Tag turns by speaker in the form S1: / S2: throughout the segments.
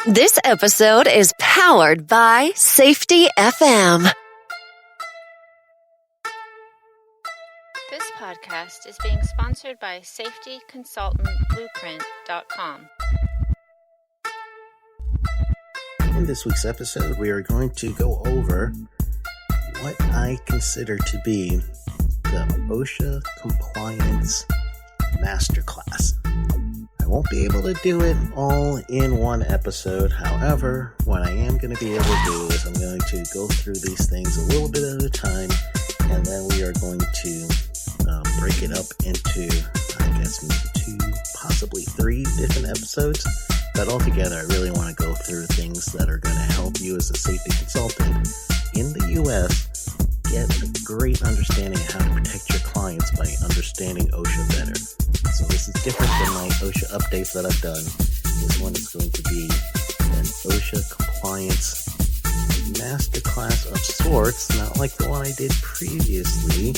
S1: This episode is powered by Safety FM.
S2: This podcast is being sponsored by safetyconsultantblueprint.com.
S3: In this week's episode, we are going to go over what I consider to be the OSHA Compliance Masterclass. I won't be able to do it all in one episode. However, what I am going to be able to do is I'm going to go through these things a little bit at a time, and then we are going to break it up into, I guess, maybe 2, possibly 3 different episodes. But altogether, I really want to go through things that are going to help you as a safety consultant in the U.S. get a great understanding of how to protect your clients by understanding OSHA better. So this is different than my OSHA updates that I've done. This one is going to be an OSHA compliance masterclass of sorts, not like the one I did previously,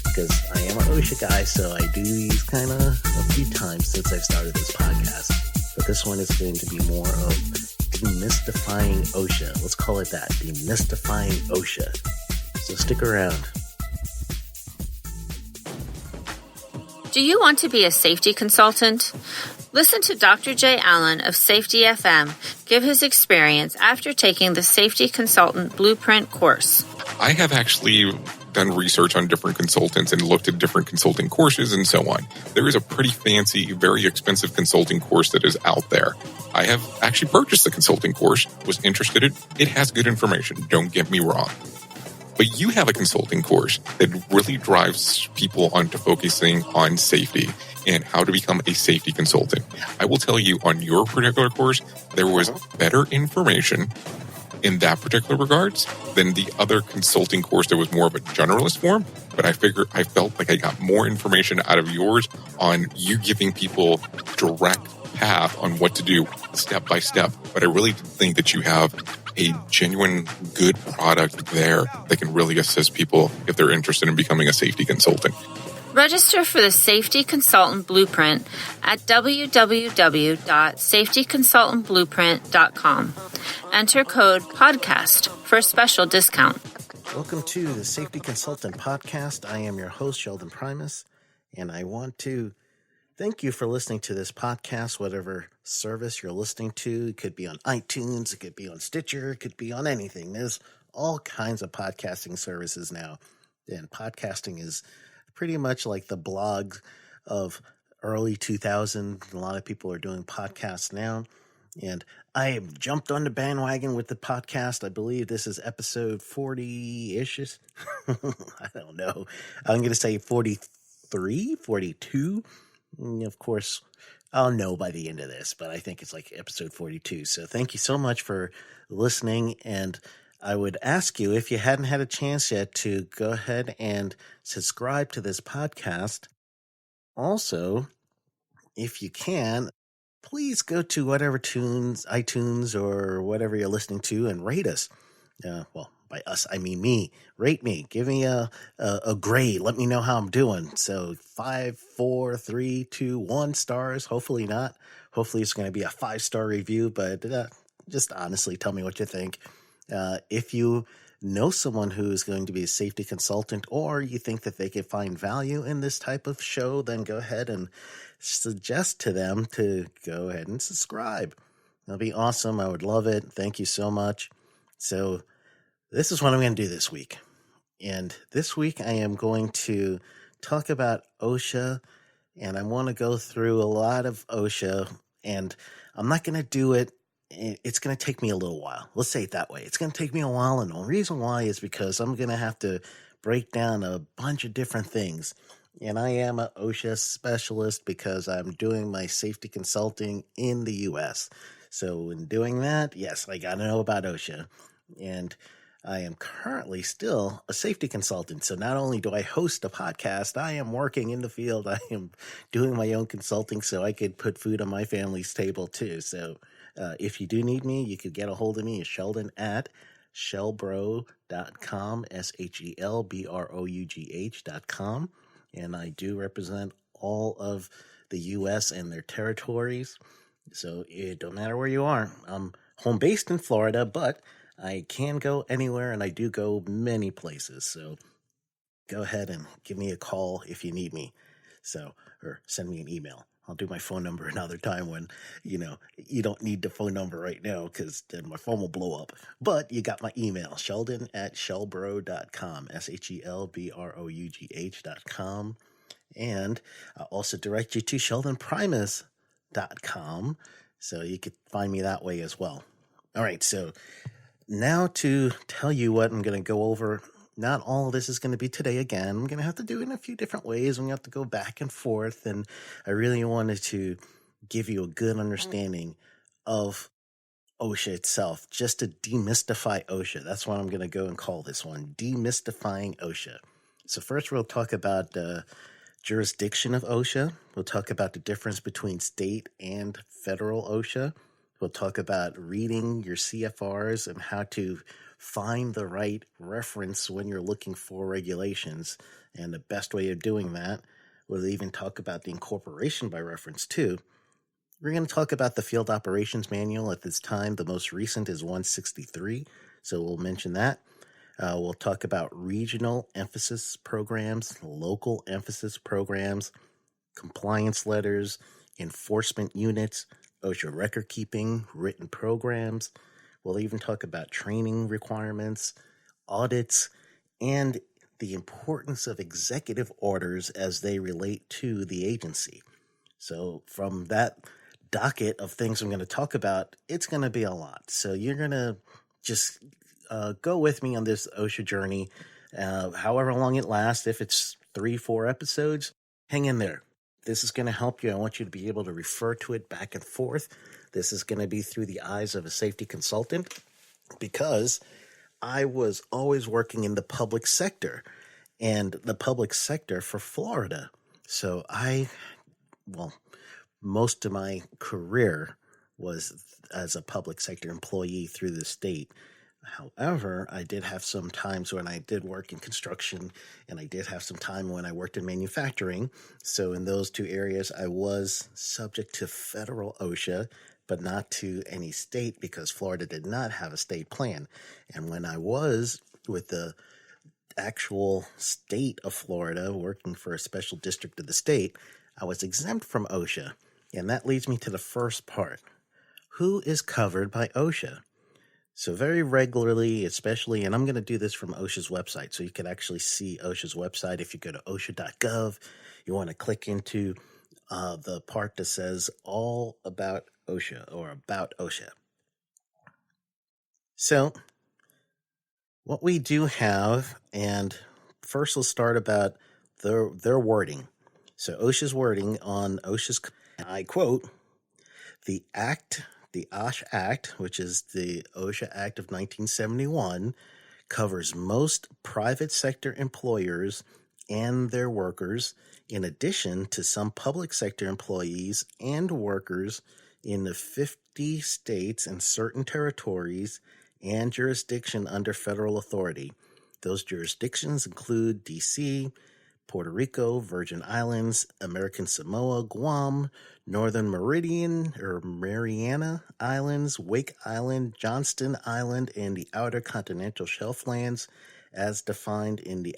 S3: because I am an OSHA guy, so I do these kind of a few times since I've started this podcast. But this one is going to be more of demystifying OSHA. Let's call it that, demystifying OSHA. So stick around.
S2: Do you want to be a safety consultant? Listen to Dr. J. Allen of Safety FM give his experience after taking the Safety Consultant Blueprint course.
S4: I have actually done research on different consultants and looked at different consulting courses and so on. There is a pretty fancy, very expensive consulting course that is out there. I have actually purchased the consulting course, was interested in it. It has good information, don't get me wrong. But you have a consulting course that really drives people onto focusing on safety and how to become a safety consultant. I will tell you, on your particular course, there was better information in that particular regards than the other consulting course that was more of a generalist form. But I felt like I got more information out of yours on you giving people direct path on what to do step by step. But I really think that you have a genuine good product there that can really assist people if they're interested in becoming a safety consultant.
S2: Register for the Safety Consultant Blueprint at www.safetyconsultantblueprint.com. Enter code PODCAST for a special discount.
S3: Welcome to the Safety Consultant Podcast. I am your host, Sheldon Primus, and I want to thank you for listening to this podcast, whatever service you're listening to. It could be on iTunes, it could be on Stitcher, it could be on anything. There's all kinds of podcasting services now, and podcasting is pretty much like the blog of early 2000. A lot of people are doing podcasts now, and I have jumped on the bandwagon with the podcast. I believe this is episode 40-ish. I don't know. I'm going to say 43, 42. Of course, I'll know by the end of this, but I think it's like episode 42. So thank you so much for listening, and I would ask you, if you hadn't had a chance yet, to go ahead and subscribe to this podcast. Also, if you can, please go to whatever iTunes or whatever you're listening to and rate us. Well, by us, I mean me. Rate me. Give me a grade. Let me know how I'm doing. So 5, 4, 3, 2, 1 stars. Hopefully not. Hopefully it's going to be a 5-star review, but just honestly tell me what you think. If you know someone who is going to be a safety consultant, or you think that they could find value in this type of show, then go ahead and suggest to them to go ahead and subscribe. That'll be awesome. I would love it. Thank you so much. So this is what I'm going to do this week. And this week I am going to talk about OSHA, and I want to go through a lot of OSHA, and I'm not going to do it. It's going to take me a little while. Let's say it that way. It's going to take me a while, and the reason why is because I'm going to have to break down a bunch of different things. And I am an OSHA specialist because I'm doing my safety consulting in the U.S. So in doing that, yes, I got to know about OSHA. And I am currently still a safety consultant. So not only do I host a podcast, I am working in the field. I am doing my own consulting so I could put food on my family's table too. So if you do need me, you could get a hold of me at Sheldon at shellbrough.com, SHELBROUGH.com. And I do represent all of the U.S. and their territories. So it don't matter where you are. I'm home based in Florida, but I can go anywhere and I do go many places. So go ahead and give me a call if you need me. Or send me an email. I'll do my phone number another time when, you don't need the phone number right now because then my phone will blow up. But you got my email, sheldon@shelbrough.com, SHELBROUGH.com. And I'll also direct you to sheldonprimus.com. So you could find me that way as well. All right, so now to tell you what I'm going to go over. Not all of this is going to be today again. I'm going to have to do it in a few different ways. I'm going to have to go back and forth. And I really wanted to give you a good understanding of OSHA itself, just to demystify OSHA. That's what I'm going to go and call this one, Demystifying OSHA. So first we'll talk about the jurisdiction of OSHA. We'll talk about the difference between state and federal OSHA. We'll talk about reading your CFRs and how to find the right reference when you're looking for regulations and the best way of doing that. We'll even talk about the incorporation by reference too. We're going to talk about the field operations manual. At this time, the most recent is 163, so we'll mention that. We'll talk about regional emphasis programs, local emphasis programs, compliance letters, enforcement units, OSHA record keeping, written programs. We'll even talk about training requirements, audits, and the importance of executive orders as they relate to the agency. So from that docket of things I'm going to talk about, it's going to be a lot. So you're going to just go with me on this OSHA journey, however long it lasts. If it's 3-4 episodes, hang in there. This is going to help you. I want you to be able to refer to it back and forth. This is going to be through the eyes of a safety consultant because I was always working in the public sector and the public sector for Florida. So most of my career was as a public sector employee through the state. However, I did have some times when I did work in construction, and I did have some time when I worked in manufacturing. So in those two areas, I was subject to federal OSHA, but not to any state because Florida did not have a state plan. And when I was with the actual state of Florida, working for a special district of the state, I was exempt from OSHA. And that leads me to the first part. Who is covered by OSHA? So very regularly, especially, and I'm going to do this from OSHA's website, so you can actually see OSHA's website. If you go to OSHA.gov, you want to click into the part that says all about OSHA or about OSHA. So what we do have, and first we'll start about their wording. So OSHA's wording on OSHA's, I quote, the Osha Act, which is the OSHA Act of 1971, covers most private sector employers and their workers, in addition to some public sector employees and workers in the 50 states and certain territories and jurisdiction under federal authority. Those jurisdictions include D.C., Puerto Rico, Virgin Islands, American Samoa, Guam, Northern Mariana Islands, Wake Island, Johnston Island, and the Outer Continental Shelf Lands as defined in the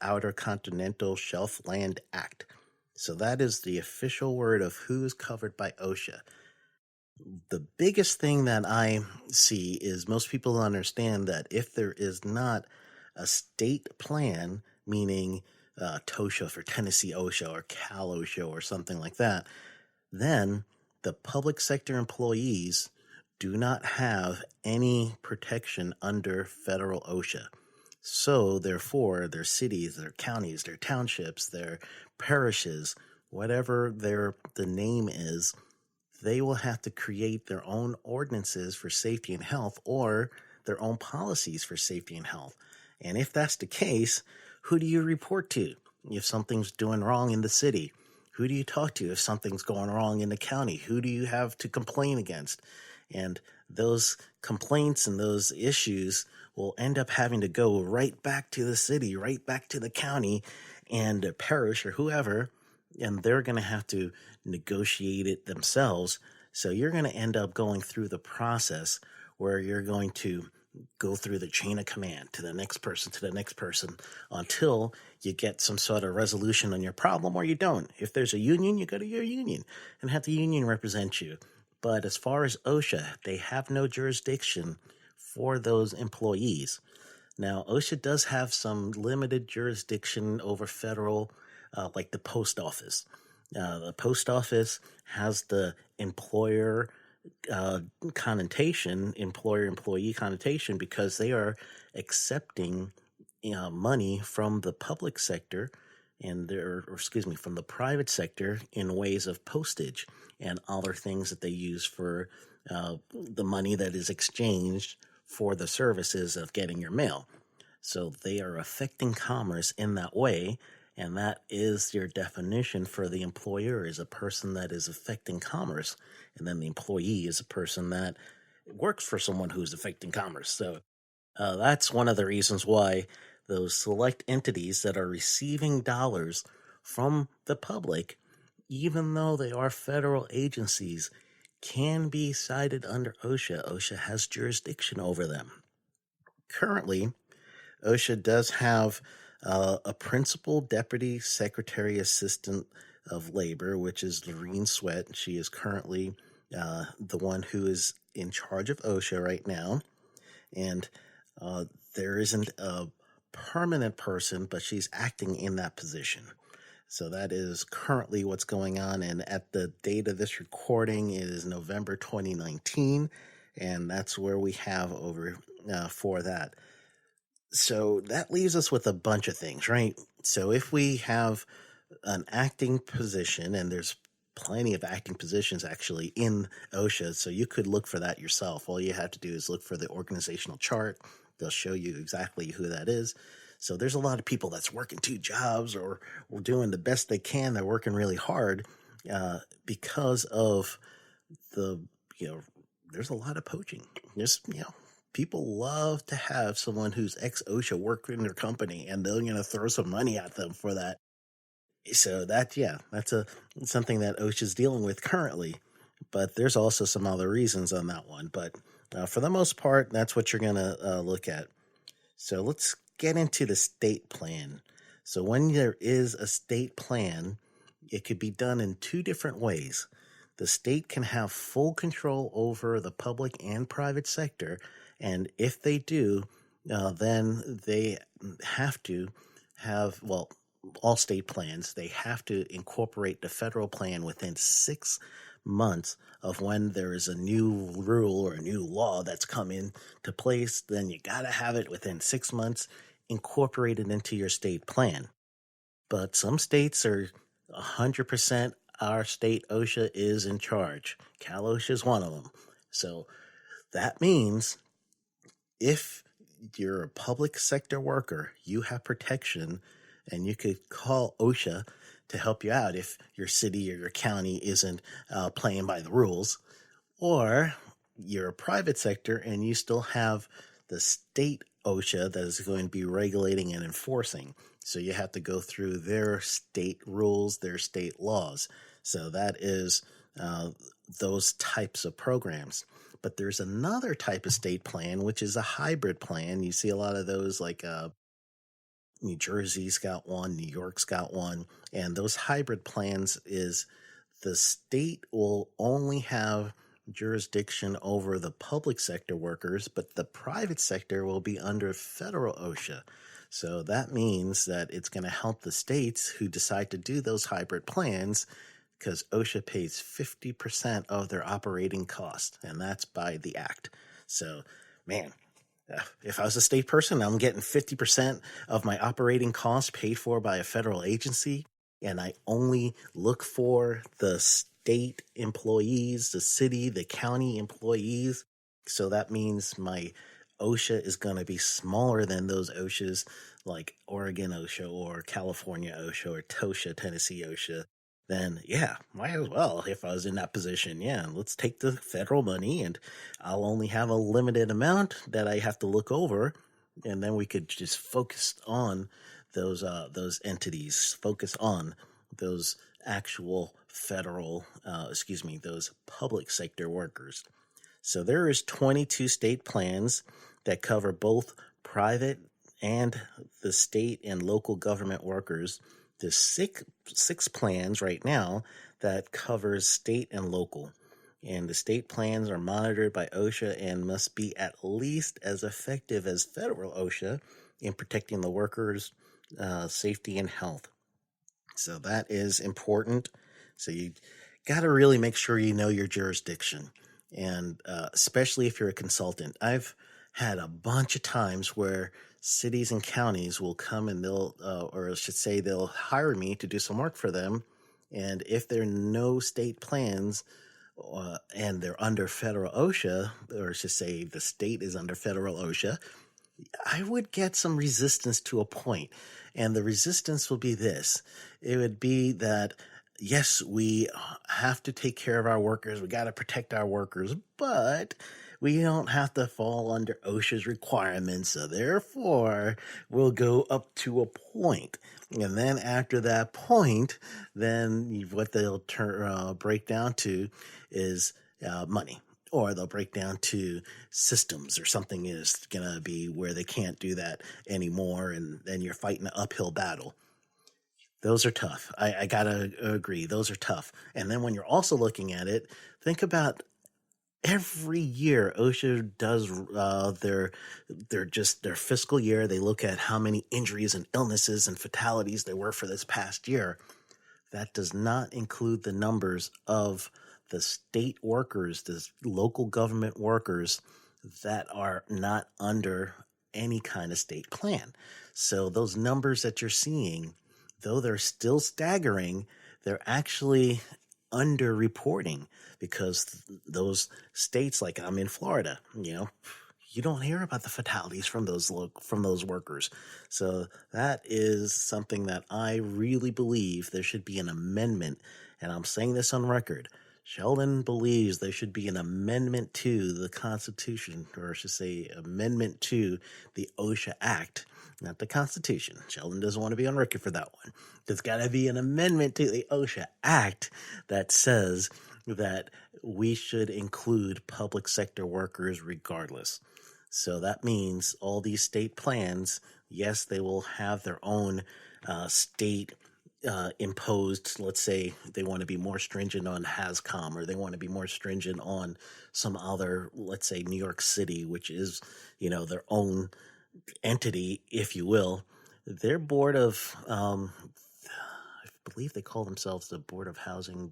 S3: Outer Continental Shelf Land Act. So that is the official word of who is covered by OSHA. The biggest thing that I see is most people understand that if there is not a state plan, meaning TOSHA for Tennessee OSHA or Cal OSHA or something like that, then the public sector employees do not have any protection under federal OSHA. So therefore, their cities, their counties, their townships, their parishes, whatever the name is, they will have to create their own ordinances for safety and health or their own policies for safety and health. And if that's the case, who do you report to if something's doing wrong in the city? Who do you talk to if something's going wrong in the county? Who do you have to complain against? And those complaints and those issues will end up having to go right back to the city, right back to the county and the parish or whoever, and they're going to have to negotiate it themselves So you're going to end up going through the process where you're going to go through the chain of command to the next person until you get some sort of resolution on your problem, or you don't. If there's a union, you go to your union and have the union represent you. But as far as OSHA, they have no jurisdiction for those employees. Now, OSHA does have some limited jurisdiction over federal, like the post office. The post office has the employer employer-employee connotation, because they are accepting money from the public sector from the private sector in ways of postage and other things that they use for the money that is exchanged for the services of getting your mail. So they are affecting commerce in that way, and that is your definition for the employer, is a person that is affecting commerce, and then the employee is a person that works for someone who's affecting commerce. So that's one of the reasons why those select entities that are receiving dollars from the public, even though they are federal agencies, can be cited under OSHA. OSHA has jurisdiction over them. Currently, OSHA does have a principal deputy secretary assistant of labor, which is Lorene Sweat. She is currently the one who is in charge of OSHA right now. And there isn't a permanent person, but she's acting in that position. So that is currently what's going on. And at the date of this recording is November 2019. And that's where we have over for that. So that leaves us with a bunch of things, right? So if we have an acting position, and there's plenty of acting positions actually in OSHA, so you could look for that yourself. All you have to do is look for the organizational chart. They'll show you exactly who that is. So there's a lot of people that's working two jobs or doing the best they can. They're working really hard because of there's a lot of poaching. People love to have someone who's ex-OSHA work in their company, and they'll, throw some money at them for that. So that's something that OSHA's dealing with currently. But there's also some other reasons on that one. But for the most part, that's what you're going to look at. So let's get into the state plan. So when there is a state plan, it could be done in two different ways. The state can have full control over the public and private sector. And if they do, then they have to have, all state plans, they have to incorporate the federal plan within 6 months of when there is a new rule or a new law that's come into place. Then you got to have it within 6 months incorporated into your state plan. But some states are 100%. Our state OSHA is in charge. Cal OSHA is one of them. So that means if you're a public sector worker, you have protection, and you could call OSHA to help you out if your city or your county isn't playing by the rules. Or you're a private sector and you still have the state OSHA that is going to be regulating and enforcing. So you have to go through their state rules, their state laws. So that is those types of programs. But there's another type of state plan, which is a hybrid plan. You see a lot of those, like New Jersey's got one, New York's got one. And those hybrid plans is the state will only have jurisdiction over the public sector workers, but the private sector will be under federal OSHA. So that means that it's going to help the states who decide to do those hybrid plans, because OSHA pays 50% of their operating cost, and that's by the act. So, man, if I was a state person, I'm getting 50% of my operating costs paid for by a federal agency, and I only look for the state employees, the city, the county employees. So that means my OSHA is going to be smaller than those OSHAs like Oregon OSHA or California OSHA or TOSHA, Tennessee OSHA. Then, might as well, if I was in that position, let's take the federal money, and I'll only have a limited amount that I have to look over, and then we could just focus on those entities, focus on those actual those public sector workers. So there is 22 state plans that cover both private and the state and local government workers. There's six plans right now that covers state and local. And the state plans are monitored by OSHA and must be at least as effective as federal OSHA in protecting the workers' safety and health. So that is important. So you got to really make sure you know your jurisdiction, and especially if you're a consultant. I've had a bunch of times where cities and counties will come and they'll hire me to do some work for them. And if there are no state plans, and they're under federal OSHA, or I should say the state is under federal OSHA, I would get some resistance to a point. And the resistance will be this. It would be that, yes, we have to take care of our workers. We got to protect our workers, but we don't have to fall under OSHA's requirements. So therefore, we'll go up to a point. And then after that point, then what they'll break down to is money. Or they'll break down to systems, or something is going to be where they can't do that anymore, and then you're fighting an uphill battle. Those are tough. I got to agree. Those are tough. And then when you're also looking at it, think about every year OSHA does their fiscal year. They look at how many injuries and illnesses and fatalities there were for this past year. That does not include the numbers of the state workers, the local government workers that are not under any kind of state plan. So those numbers that you're seeing, though they're still staggering, they're actually underreporting, because those states, like I'm in Florida, you don't hear about the fatalities from those workers. So that is something that I really believe there should be an amendment, and I'm saying this on record. Sheldon believes there should be an amendment to the Constitution, or I should say amendment to the Osha Act, not the Constitution. Sheldon doesn't want to be on record for that one. There's got to be an amendment to the Osha Act that says that we should include public sector workers regardless. So that means all these state plans, yes, they will have their own state imposed. Let's say they want to be more stringent on HAZCOM, or they want to be more stringent on some other, let's say New York City, which is, their own entity, if you will. Their board of, I believe they call themselves the Board of Housing,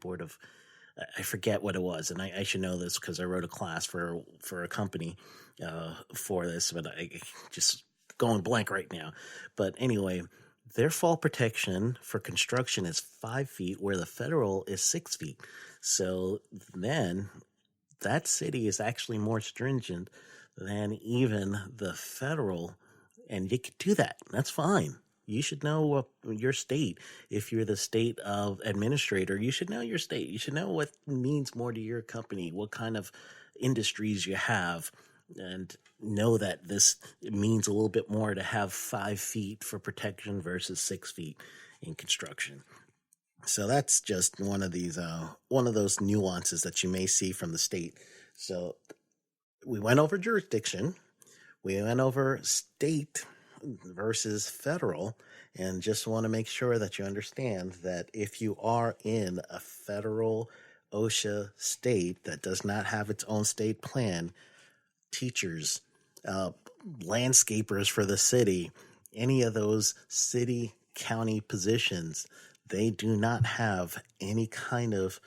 S3: I forget what it was, and I should know this because I wrote a class for a company for this, but I just going blank right now. But anyway, their fall protection for construction is 5 feet, where the federal is 6 feet. So then that city is actually more stringent than even the federal, and you could do that. That's fine. You should know your state. If you're the state of administrator, you should know your state. You should know what means more to your company, what kind of industries you have, and know that this means a little bit more to have 5 feet for protection versus 6 feet in construction. So that's just one of those nuances that you may see from the state. So we went over jurisdiction, we went over state versus federal, and just want to make sure that you understand that if you are in a federal OSHA state that does not have its own state plan, teachers, landscapers for the city, any of those city, county positions, they do not have any kind of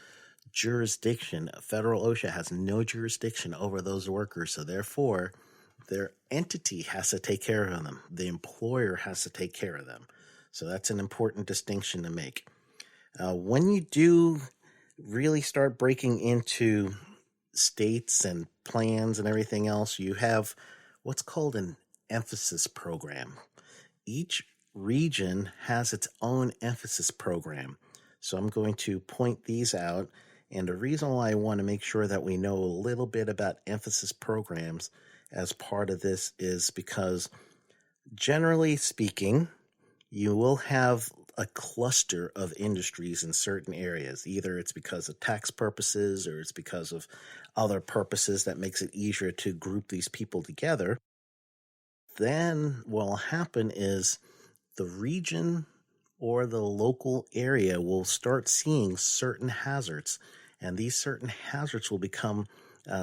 S3: jurisdiction. Federal OSHA has no jurisdiction over those workers, so therefore their entity has to take care of them. The employer has to take care of them. So that's an important distinction to make. When you do really start breaking into states and plans and everything else, you have what's called an emphasis program. Each region has its own emphasis program. So I'm going to point these out. And the reason why I want to make sure that we know a little bit about emphasis programs as part of this is because, generally speaking, you will have a cluster of industries in certain areas. Either it's because of tax purposes or it's because of other purposes that makes it easier to group these people together. Then what will happen is the region or the local area will start seeing certain hazards, and these certain hazards will become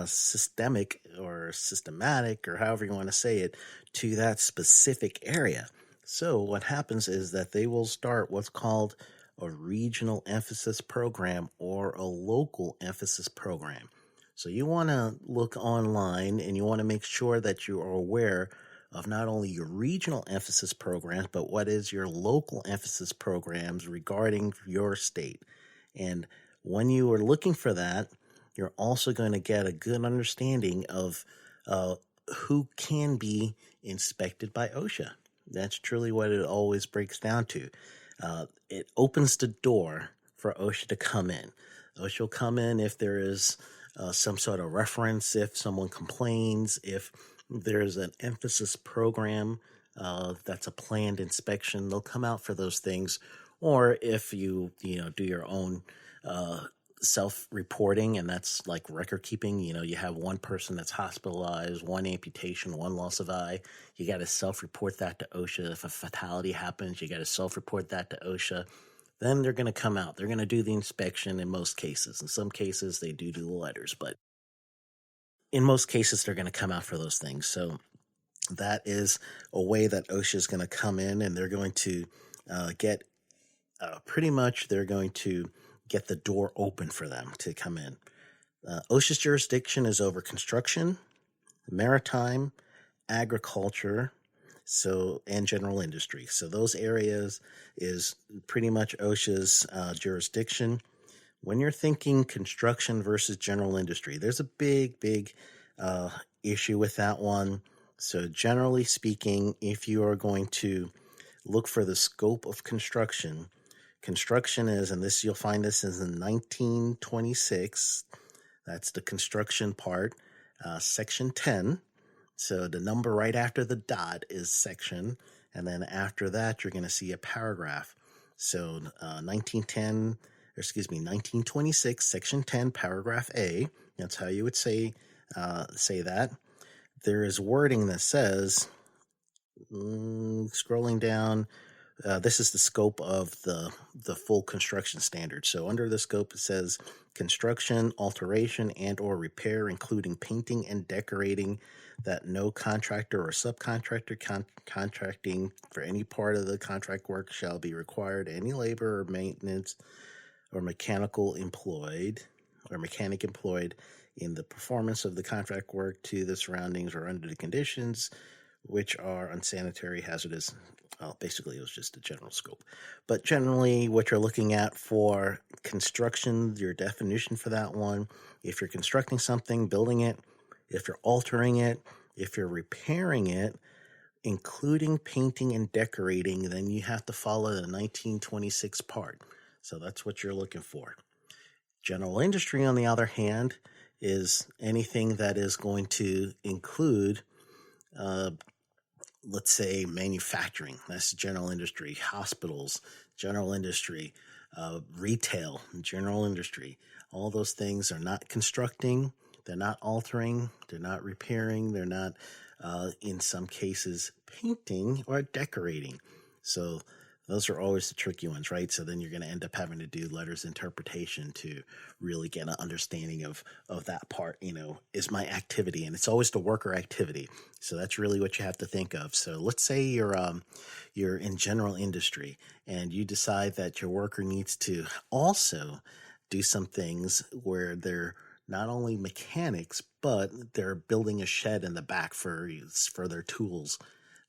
S3: systemic or systematic, or however you want to say it, to that specific area. So what happens is that they will start what's called a regional emphasis program or a local emphasis program. So you want to look online and you want to make sure that you are aware of not only your regional emphasis programs, but what is your local emphasis programs regarding your state. And when you are looking for that, you're also going to get a good understanding of who can be inspected by OSHA. That's truly what it always breaks down to. It opens the door for OSHA to come in. OSHA will come in if there is some sort of reference, if someone complains, if there's an emphasis program that's a planned inspection, they'll come out for those things. Or if you do your own self-reporting, and that's like record keeping, you have one person that's hospitalized, one amputation, one loss of eye, you got to self-report that to OSHA. If a fatality happens, you got to self-report that to OSHA. Then they're going to come out. They're going to do the inspection in most cases. In some cases, they do the letters, but in most cases, they're going to come out for those things. So that is a way that OSHA is going to come in, and they're going to get the door open for them to come in. OSHA's jurisdiction is over construction, maritime, agriculture, and general industry. So those areas is pretty much OSHA's jurisdiction. When you're thinking construction versus general industry, there's a big issue with that one. So generally speaking, if you are going to look for the scope of construction is, and this you'll find this is in 1926. That's the construction part, section 10. So the number right after the dot is section, and then after that you're going to see a paragraph. So 1926, section 10, paragraph A. That's how you would say that. There is wording that says, scrolling down, this is the scope of the full construction standard. So under the scope, it says construction, alteration, and or repair, including painting and decorating, that no contractor or subcontractor contracting for any part of the contract work shall be required any labor or maintenance or mechanic employed in the performance of the contract work to the surroundings or under the conditions which are unsanitary, hazardous. Well, basically, it was just a general scope. But generally, what you're looking at for construction, your definition for that one, if you're constructing something, building it, if you're altering it, if you're repairing it, including painting and decorating, then you have to follow the 1926 part. So that's what you're looking for. General industry, on the other hand, is anything that is going to include let's say manufacturing. That's general industry. Hospitals, general industry. Retail, general industry. All those things are not constructing. They're not altering. They're not repairing. They're not, in some cases, painting or decorating. So those are always the tricky ones, right? So then you're going to end up having to do letters interpretation to really get an understanding of that part, is my activity. And it's always the worker activity. So that's really what you have to think of. So let's say you're in general industry and you decide that your worker needs to also do some things where they're not only mechanics, but they're building a shed in the back for their tools.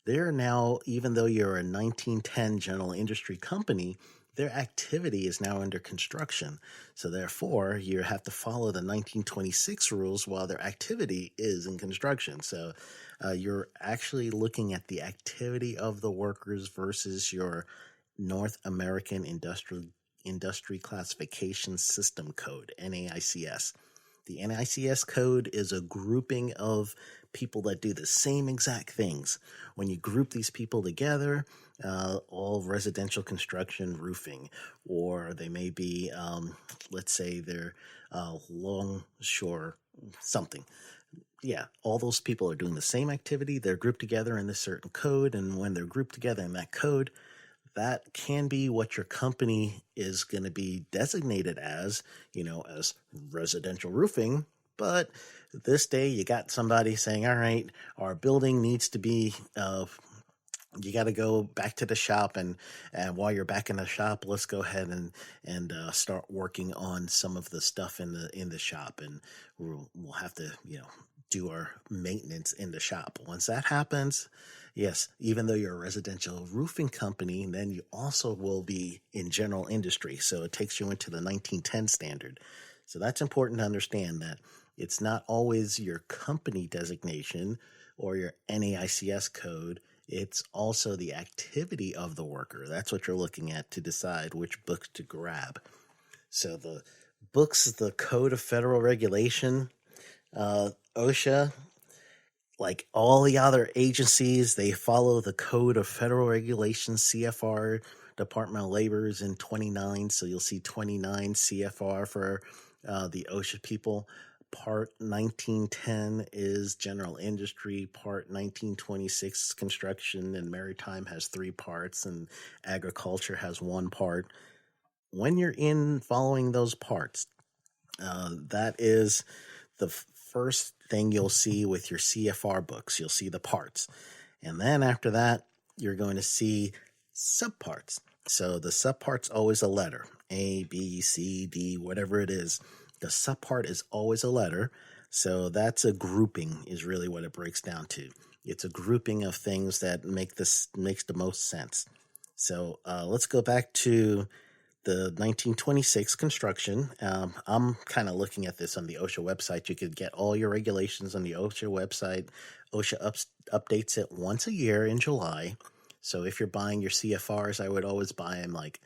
S3: They're now, even though you're a 1910 general industry company, their activity is now under construction. So therefore, you have to follow the 1926 rules while their activity is in construction. So you're actually looking at the activity of the workers versus your North American Industry Classification System Code, NAICS. The NICS code is a grouping of people that do the same exact things. When you group these people together, all residential construction, roofing, or they may be, let's say they're longshore something. Yeah, all those people are doing the same activity. They're grouped together in this certain code, and when they're grouped together in that code, that can be what your company is going to be designated as, as residential roofing. But this day you got somebody saying, all right, our building needs to be, you got to go back to the shop. And while you're back in the shop, let's go ahead and start working on some of the stuff in the shop. And we'll have to, do our maintenance in the shop. Once that happens, yes, even though you're a residential roofing company, then you also will be in general industry. So it takes you into the 1910 standard. So that's important to understand, that it's not always your company designation or your NAICS code. It's also the activity of the worker. That's what you're looking at to decide which books to grab. So the books, the Code of Federal Regulation, OSHA, like all the other agencies, they follow the Code of Federal Regulations, CFR. Department of Labor is in 29, so you'll see 29 CFR for the OSHA people. Part 1910 is general industry. Part 1926 is construction, and maritime has 3 parts, and agriculture has 1 part. When you're in following those parts, that is the first thing you'll see with your CFR books. You'll see the parts. And then after that, you're going to see subparts. So the subpart's always a letter. A, B, C, D, whatever it is. The subpart is always a letter. So that's a grouping is really what it breaks down to. It's a grouping of things that makes the most sense. So let's go back to the 1926 construction. I'm kind of looking at this on the OSHA website. You could get all your regulations on the OSHA website. OSHA updates it once a year in July. So if you're buying your CFRs, I would always buy them like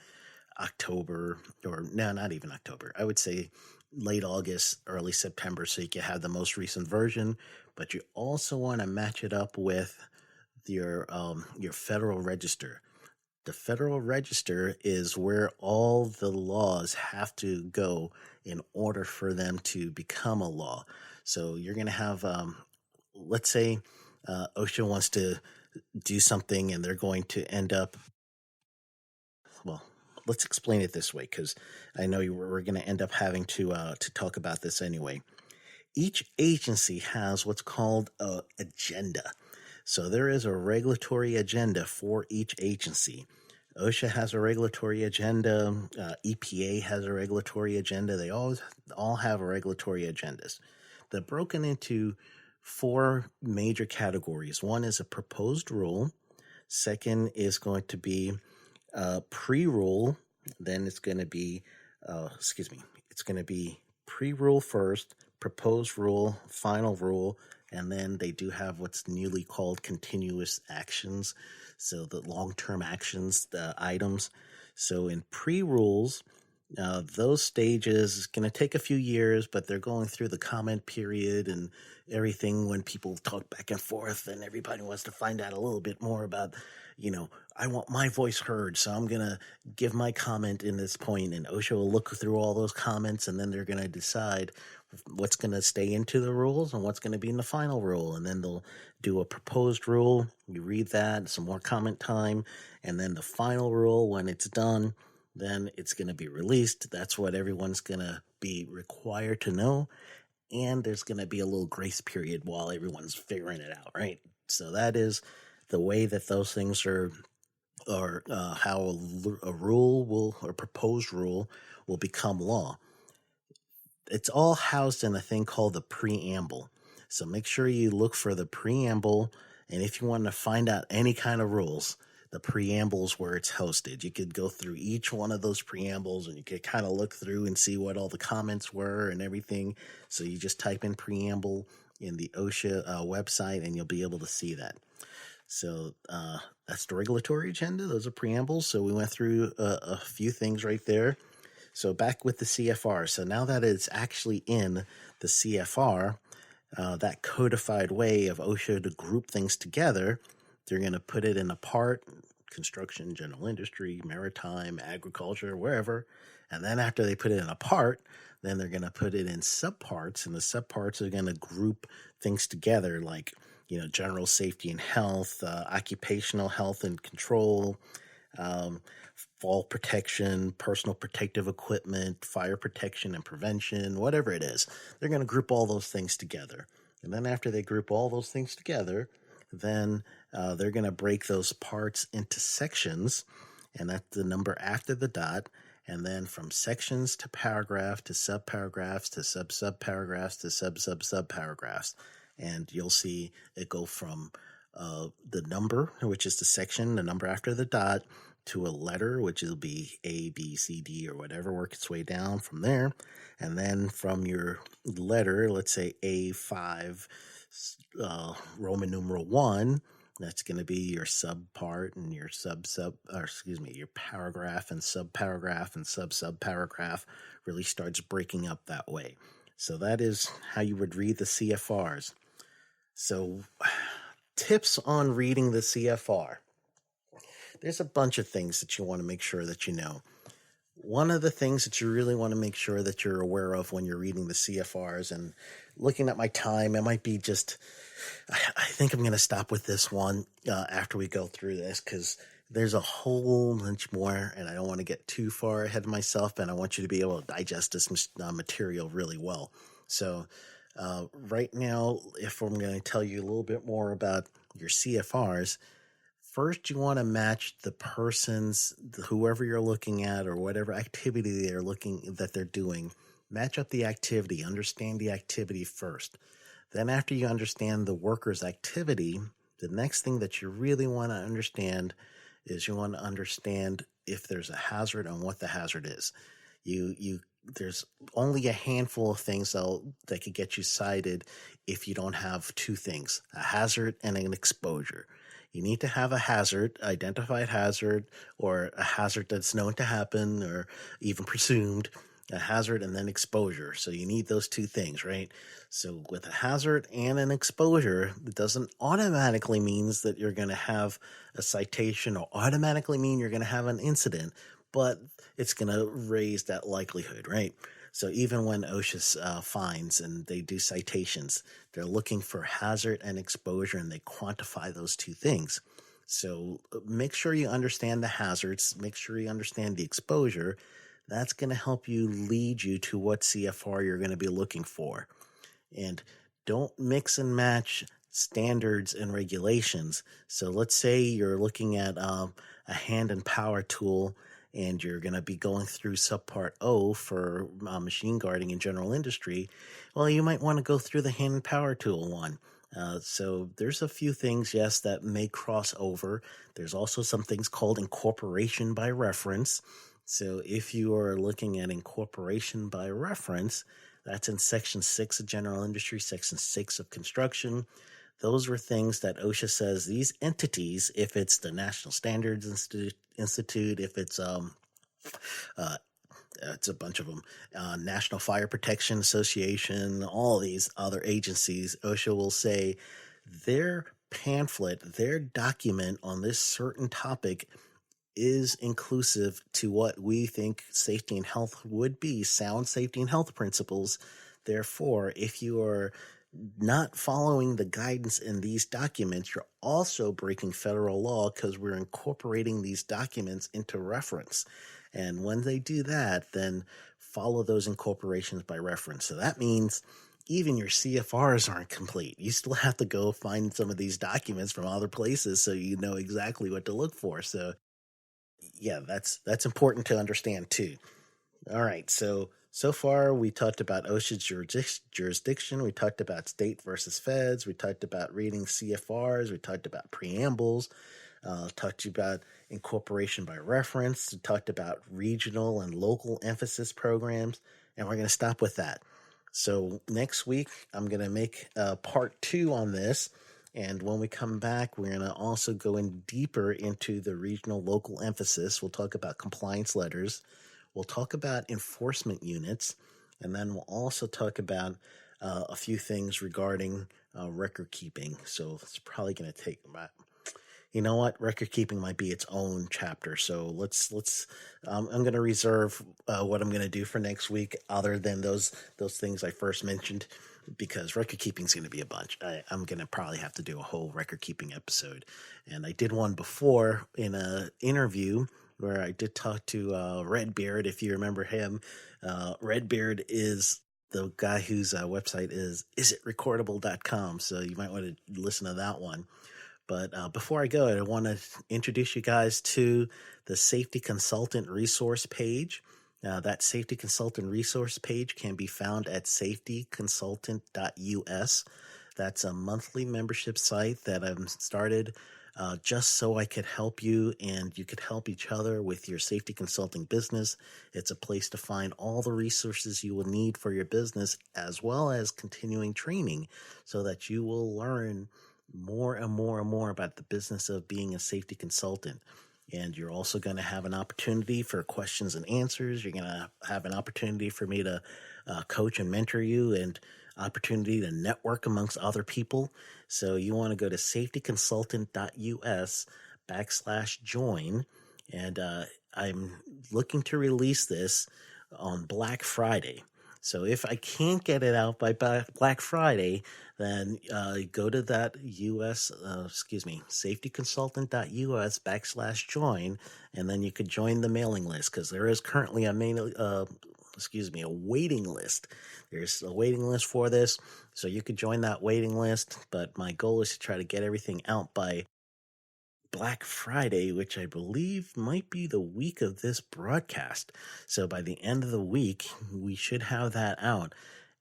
S3: October, or no, not even October. I would say late August, early September, so you can have the most recent version. But you also want to match it up with your Federal Register. The Federal Register is where all the laws have to go in order for them to become a law. So you're going to have, let's say OSHA wants to do something and they're going to end up, well, let's explain it this way, because I know we're going to end up having to talk about this anyway. Each agency has what's called an agenda. So there is a regulatory agenda for each agency. OSHA has a regulatory agenda. EPA has a regulatory agenda. They all have regulatory agendas. They're broken into 4 major categories. One is a proposed rule. Second is going to be pre-rule. Then it's going to be, it's going to be pre-rule first, proposed rule, final rule, and then they do have what's newly called continuous actions. So the long-term actions, the items. So in pre-rules, those stages is going to take a few years, but they're going through the comment period and everything when people talk back and forth and everybody wants to find out a little bit more about, I want my voice heard, so I'm going to give my comment in this point, and OSHA will look through all those comments, and then they're going to decide what's going to stay into the rules and what's going to be in the final rule. And then they'll do a proposed rule. You read that, some more comment time, and then the final rule, when it's done, then it's going to be released. That's what everyone's going to be required to know. And there's going to be a little grace period while everyone's figuring it out, right? So that is the way that those things are how a rule or proposed rule will become law. It's all housed in a thing called the preamble. So make sure you look for the preamble. And if you want to find out any kind of rules, the preamble's where it's hosted. You could go through each one of those preambles and you could kind of look through and see what all the comments were and everything. So you just type in preamble in the OSHA website and you'll be able to see that. So that's the regulatory agenda. Those are preambles. So we went through a few things right there. So back with the CFR. So now that it's actually in the CFR, that codified way of OSHA to group things together, they're going to put it in a part, construction, general industry, maritime, agriculture, wherever. And then after they put it in a part, then they're going to put it in subparts, and the subparts are going to group things together like, general safety and health, occupational health and control, fall protection, personal protective equipment, fire protection and prevention, whatever it is. They're going to group all those things together. And then after they group all those things together, then they're going to break those parts into sections, and that's the number after the dot. And then from sections to paragraph to subparagraphs to sub-subparagraphs to sub-sub-subparagraphs. And you'll see it go from the number, which is the section, the number after the dot, to a letter, which will be A, B, C, D, or whatever, work its way down from there. And then from your letter, let's say A5, Roman numeral 1, that's going to be your subpart and your your paragraph and subparagraph and sub-subparagraph really starts breaking up that way. So that is how you would read the CFRs. So tips on reading the CFR. There's a bunch of things that you want to make sure that you know. One of the things that you really want to make sure that you're aware of when you're reading the CFRs, and looking at my time, it might be just, I think I'm going to stop with this one after we go through this, because there's a whole bunch more, and I don't want to get too far ahead of myself, and I want you to be able to digest this material really well. So right now, if I'm going to tell you a little bit more about your CFRs, first, you want to match the person's, whoever you're looking at or whatever activity that they're doing. Match up the activity, understand the activity first. Then after you understand the worker's activity, the next thing that you really want to understand is you want to understand if there's a hazard and what the hazard is. There's only a handful of things that could get you cited if you don't have two things, a hazard and an exposure. You need to have a hazard, identified hazard, or a hazard that's known to happen or even presumed, a hazard and then exposure. So you need those two things, right? So with a hazard and an exposure, it doesn't automatically means that you're going to have a citation or automatically mean you're going to have an incident, but it's going to raise that likelihood, right? So even when OSHA finds and they do citations, they're looking for hazard and exposure, and they quantify those two things. So make sure you understand the hazards, make sure you understand the exposure. That's going to help you lead you to what CFR you're going to be looking for. And don't mix and match standards and regulations. So let's say you're looking at a hand and power tool, and you're going to be going through subpart O for machine guarding in general industry. Well, you might want to go through the hand and power tool one. So there's a few things, yes, that may cross over. There's also some things called incorporation by reference. So if you are looking at incorporation by reference, that's in Section 6 of General Industry, Section 6 of Construction. Those were things that OSHA says these entities, if it's the National Standards Institute, if it's a bunch of them, National Fire Protection Association, all these other agencies, OSHA will say their pamphlet, their document on this certain topic is inclusive to what we think safety and health would be, sound safety and health principles. Therefore, if you are not following the guidance in these documents, you're also breaking federal law, because we're incorporating these documents into reference. And when they do that, then follow those incorporations by reference. So that means even your CFRs aren't complete. You still have to go find some of these documents from other places so you know exactly what to look for. So yeah, that's important to understand too. All right, so far we talked about OSHA's jurisdiction, we talked about state versus feds, we talked about reading CFRs, we talked about preambles, talked about incorporation by reference, we talked about regional and local emphasis programs, and we're going to stop with that. So next week I'm going to make part 2 on this. And when we come back, we're going to also go in deeper into the regional local emphasis. We'll talk about compliance letters. We'll talk about enforcement units, and then we'll also talk about a few things regarding record keeping. So it's probably going to take about, you know what, record keeping might be its own chapter. So let's I'm going to reserve what I'm going to do for next week, other than those things I first mentioned, because record keeping is going to be a bunch. I'm going to probably have to do a whole record keeping episode, and I did one before in an interview where I did talk to Redbeard, if you remember him. Redbeard is the guy whose website is isitrecordable.com, so you might want to listen to that one. But before I go, I want to introduce you guys to the Safety Consultant Resource page. That Safety Consultant Resource page can be found at safetyconsultant.us. That's a monthly membership site that I've started just so I could help you and you could help each other with your safety consulting business. It's a place to find all the resources you will need for your business, as well as continuing training, so that you will learn more and more and more about the business of being a safety consultant. And you're also going to have an opportunity for questions and answers. You're going to have an opportunity for me to coach and mentor you, and opportunity to network amongst other people. So you want to go to safetyconsultant.us/join. And I'm looking to release this on Black Friday. So if I can't get it out by Black Friday, then go to that safetyconsultant.us/join, and then you could join the mailing list, because there is currently a waiting list. There's a waiting list for this, so you could join that waiting list. But my goal is to try to get everything out by Black Friday, which I believe might be the week of this broadcast. So by the end of the week, we should have that out.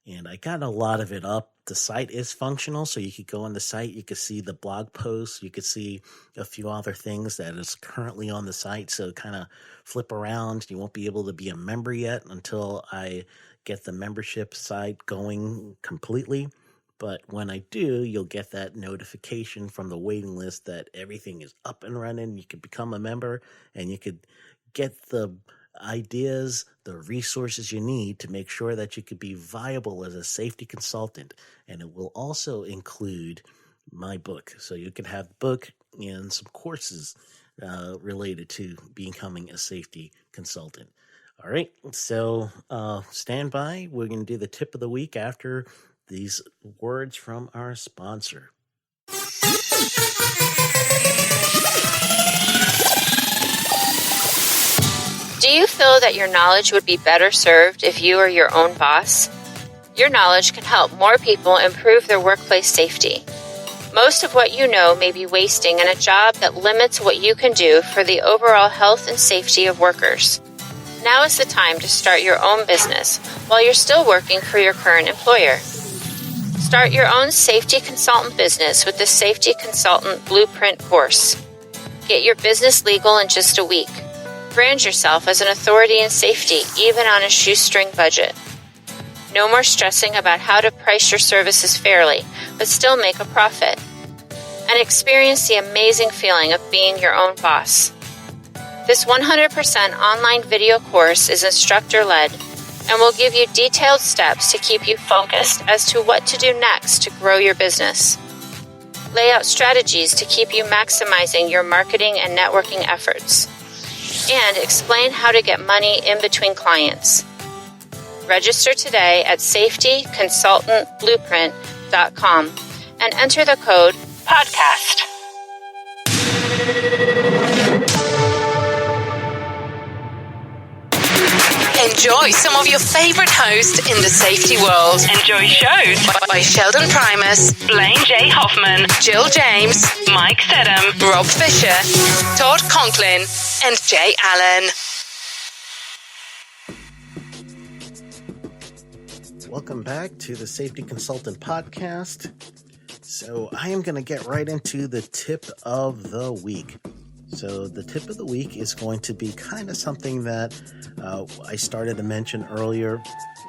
S3: And I got a lot of it up. The site is functional, so you could go on the site, you could see the blog posts, you could see a few other things that is currently on the site. So kind of flip around. You won't be able to be a member yet until I get the membership site going completely. But when I do, you'll get that notification from the waiting list that everything is up and running. You could become a member, and you could get the ideas, the resources you need to make sure that you could be viable as a safety consultant. And it will also include my book. So you can have the book and some courses related to becoming a safety consultant. All right, so stand by. We're going to do the tip of the week after these words from our sponsor.
S2: Do you feel that your knowledge would be better served if you are your own boss? Your knowledge can help more people improve their workplace safety. Most of what you know may be wasting in a job that limits what you can do for the overall health and safety of workers. Now is the time to start your own business while you're still working for your current employer. Start your own safety consultant business with the Safety Consultant Blueprint course. Get your business legal in just a week. Brand yourself as an authority in safety, even on a shoestring budget. No more stressing about how to price your services fairly, but still make a profit. And experience the amazing feeling of being your own boss. This 100% online video course is instructor-led and will give you detailed steps to keep you focused as to what to do next to grow your business. Lay out strategies to keep you maximizing your marketing and networking efforts. And explain how to get money in between clients. Register today at safetyconsultantblueprint.com and enter the code PODCAST.
S1: Enjoy some of your favorite hosts in the safety world.
S5: Enjoy shows
S1: by Sheldon Primus,
S5: Blaine J. Hoffman,
S1: Jill James,
S5: Mike Stedham,
S1: Rob Fisher, Todd Conklin, and Jay Allen.
S3: Welcome back to the Safety Consultant Podcast. So I am going to get right into the tip of the week. So the tip of the week is going to be kind of something that I started to mention earlier.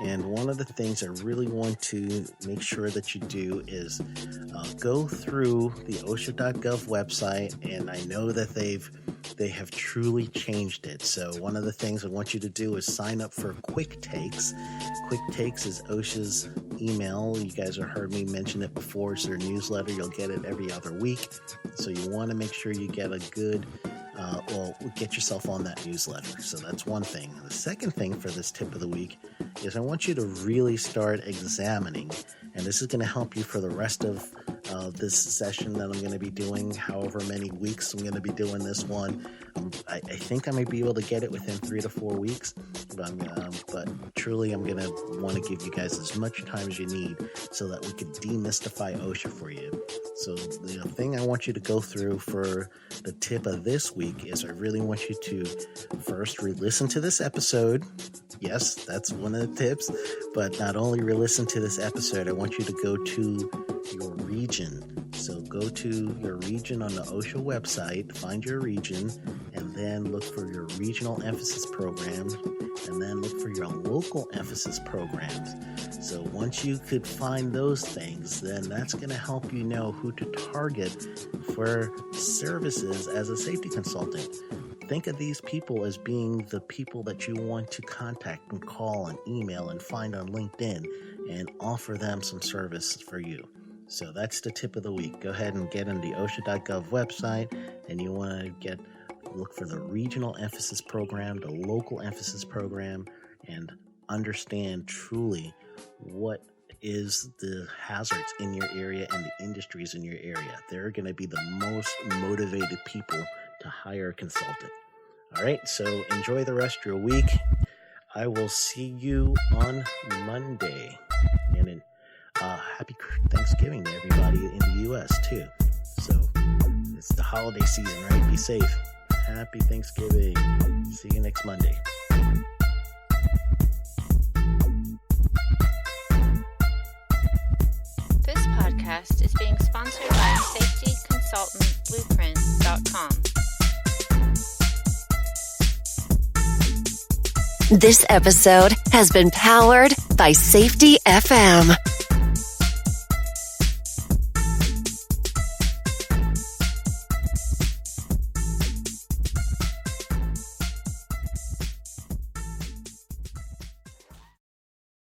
S3: And one of the things I really want to make sure that you do is go through the OSHA.gov website. And I know that they have truly changed it. So one of the things I want you to do is sign up for Quick Takes. Quick Takes is OSHA's email. You guys have heard me mention it before. It's their newsletter. You'll get it every other week. So you want to make sure you get a good, get yourself on that newsletter. So that's one thing. The second thing for this tip of the week is I want you to really start examining, and this is going to help you for the rest of this session that I'm going to be doing, however many weeks I'm going to be doing this one. I think I might be able to get it within 3 to 4 weeks, but truly I'm going to want to give you guys as much time as you need so that we can demystify OSHA for you. So the thing I want you to go through for the tip of this week is I really want you to first re-listen to this episode. Yes, that's one of the tips, but not only re-listen to this episode, I want you to go to your region. So go to your region on the OSHA website, find your region, and then look for your regional emphasis programs, and then look for your local emphasis programs. So once you could find those things, then that's going to help you know who to target for services as a safety consultant. Think of these people as being the people that you want to contact and call and email and find on LinkedIn and offer them some service for you. So that's the tip of the week. Go ahead and get in the OSHA.gov website, and you want to look for the regional emphasis program, the local emphasis program, and understand truly what is the hazards in your area and the industries in your area. They're going to be the most motivated people to hire a consultant. All right, so enjoy the rest of your week. I will see you on Monday. And happy Thanksgiving to everybody in the U.S. too. So it's the holiday season, right? Be safe. Happy Thanksgiving. See you next Monday.
S2: This podcast is being sponsored by safetyconsultantblueprint.com.
S1: This episode has been powered by Safety FM.